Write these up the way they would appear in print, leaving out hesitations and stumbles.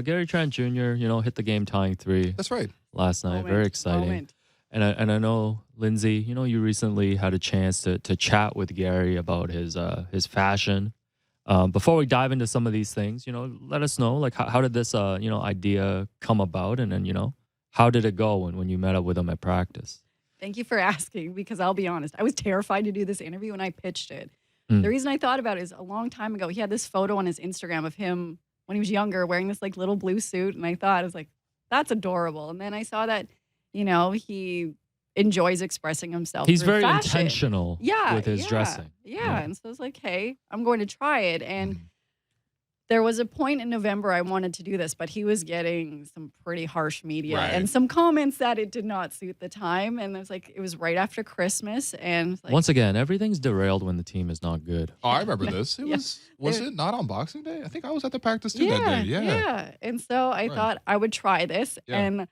Gary Trent Jr., hit the game tying three That's right. last night. Very exciting. Moment. And I know, Lindsay, you recently had a chance to chat with Gary about his fashion. Before we dive into some of these things, let us know, like, how did this idea come about, and then how did it go when you met up with him at practice? Thank you for asking, because I'll be honest, I was terrified to do this interview when I pitched it. The reason I thought about it is a long time ago, he had this photo on his Instagram of him when he was younger wearing this like little blue suit. And I thought, I was like, that's adorable. And then I saw that, he enjoys expressing himself. He's through very fashion. intentional with his dressing. Yeah. And so I was like, hey, I'm going to try it. And there was a point in November I wanted to do this, but he was getting some pretty harsh media and some comments that it did not suit the time. And it was right after Christmas. And once again, everything's derailed when the team is not good. Oh, I remember this. It was it not on Boxing Day? I think I was at the practice too that day. Yeah. And so I thought I would try this. Yeah. And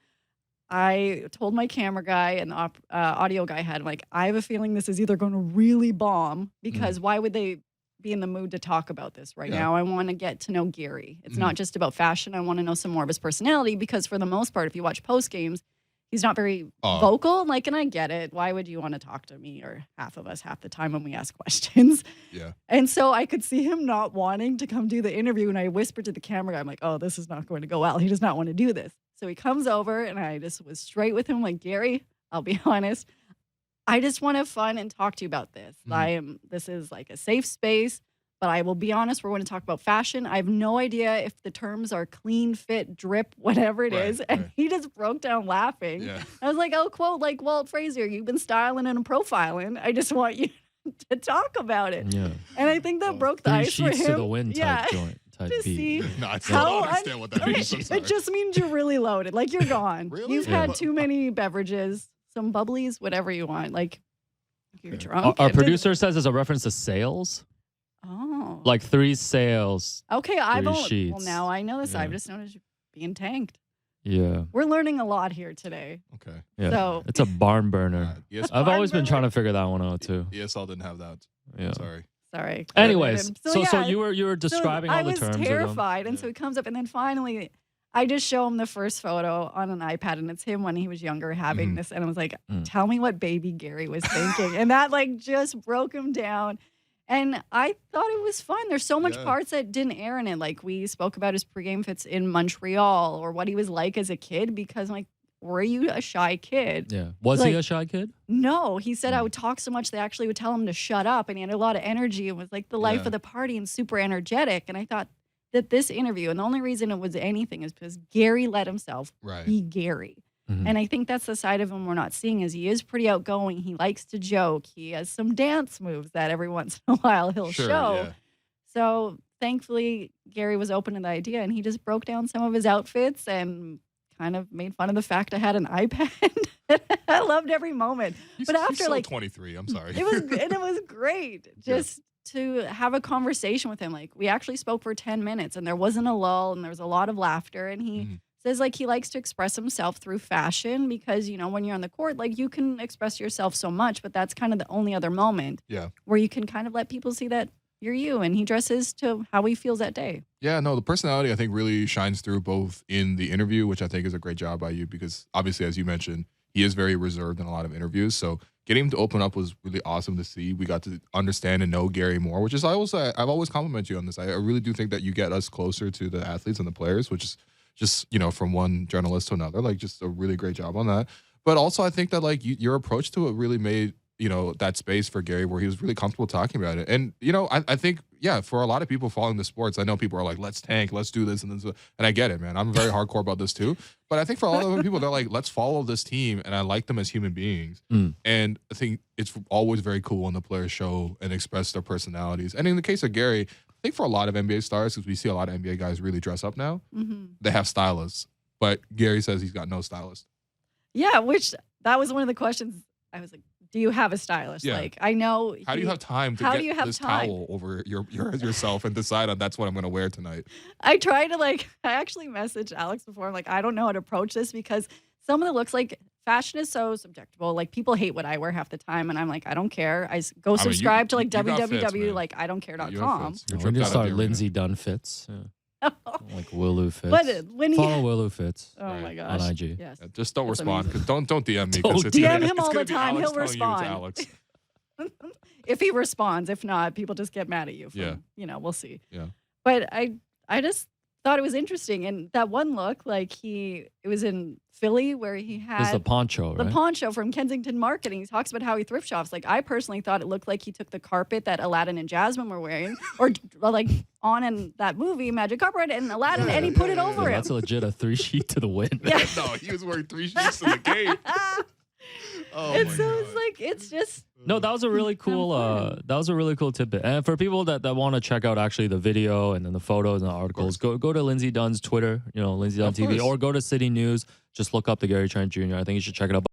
I told my camera guy and the audio guy I have a feeling this is either going to really bomb, because why would they be in the mood to talk about this right now? I want to get to know Gary. It's not just about fashion. I want to know some more of his personality, because for the most part, if you watch post games, he's not very vocal. And I get it. Why would you want to talk to me or half of us half the time when we ask questions? Yeah. And so I could see him not wanting to come do the interview. And I whispered to the camera guy, I'm like, oh, this is not going to go well. He does not want to do this. So he comes over and I just was straight with him, like, Gary, I'll be honest, I just want to have fun and talk to you about this. This is like a safe space, but I will be honest, we're going to talk about fashion. I have no idea if the terms are clean, fit, drip, whatever it is. And he just broke down laughing. Yeah. I was like, oh, quote, like Walt Frazier, you've been styling and profiling. I just want you to talk about it. Yeah. And I think that broke the ice for him. To the wind type joint. To see no, I still don't understand what that means. It just means you're really loaded. Like, you're gone. Really? You've had too many beverages, some bubblies, whatever you want. Like, you're drunk. Our producer says it's a reference to sales. Oh. Like 3 sales. Okay, sheets. Well, now I know this. I've just noticed you being tanked. Yeah. We're learning a lot here today. Okay. Yeah. So it's a barn burner. I've always been trying to figure that one out too. ESL didn't have that. Yeah. Sorry. Anyways, so you were describing all the terms. I was terrified, and so he comes up, and then finally, I just show him the first photo on an iPad, and it's him when he was younger having this, and I was like, "Tell me what baby Gary was thinking," and that just broke him down. And I thought it was fun. There's so much parts that didn't air in it. Like, we spoke about his pregame fits in Montreal, or what he was like as a kid, because were you a shy kid? Yeah. Was he a shy kid? No. He said I would talk so much they actually would tell him to shut up, and he had a lot of energy and was like the life of the party and super energetic. And I thought that this interview, and the only reason it was anything is because Gary let himself be Gary. And I think that's the side of him we're not seeing, is he is pretty outgoing. He likes to joke. He has some dance moves that every once in a while he'll show. Yeah. So thankfully, Gary was open to the idea, and he just broke down some of his outfits and kind of made fun of the fact I had an iPad. I loved every moment. But after he's 23, I'm sorry. It was great just to have a conversation with him. Like, we actually spoke for 10 minutes, and there wasn't a lull, and there was a lot of laughter, and he says he likes to express himself through fashion, because when you're on the court, you can express yourself so much, but that's kind of the only other moment where you can kind of let people see that you're you, and he dresses to how he feels that day. Yeah, no, the personality I think really shines through both in the interview, which I think is a great job by you, because obviously, as you mentioned, he is very reserved in a lot of interviews. So getting him to open up was really awesome to see. We got to understand and know Gary more, which is I've always complimented you on this. I really do think that you get us closer to the athletes and the players, which is just, from one journalist to another, just a really great job on that. But also, I think that your approach to it really made, that space for Gary where he was really comfortable talking about it. And, I think, for a lot of people following the sports, I know people are like, let's tank, let's do this. And I get it, man. I'm very hardcore about this too. But I think for a lot of other people, they're like, let's follow this team. And I like them as human beings. And I think it's always very cool when the players show and express their personalities. And in the case of Gary, I think for a lot of NBA stars, because we see a lot of NBA guys really dress up now, they have stylists. But Gary says he's got no stylist. Yeah, which that was one of the questions. I was like, do you have a stylist? Yeah. I know. How do you have time to get this towel over yourself and decide on that's what I'm going to wear tonight? I try to I actually messaged Alex before. I'm like, I don't know how to approach this, because some of the looks fashion is so subjectable. People hate what I wear half the time, and I'm like, I don't care. I go subscribe to www. I don't care.com. We're going to start Lindsay Dunn fits. Yeah. Like Willu Fitz. But when he, Follow Willu Fitz oh my Right. gosh, on IG. yes, Just don't That's respond. amazing. 'Cause don't DM me. Don't 'cause it's DM gonna- him it's all gonna the be time, Alex he'll telling you it's respond. Alex. if he responds. If not, people just get mad at you. Yeah. We'll see. Yeah. But I just thought it was interesting, and that one look, like it was in Philly where he This is the had poncho, the right? poncho from Kensington Marketing. He talks about how he thrift shops. Like, I personally thought it looked like he took the carpet that Aladdin and Jasmine were wearing, or like on in that movie Magic Carpet and Aladdin, and he put it over Yeah, him. that's legit a 3-sheet to the wind. Yeah. No, he was wearing 3 sheets in the game. Oh and my so God. it's like it's just No, that was a really cool. fun. That was a really cool tidbit. And for people that want to check out actually the video and then the photos and the articles, go to Lindsay Dunn's Twitter. Lindsay Dunn Of TV, course. or go to City News. Just look up the Gary Trent Jr. I think you should check it out. But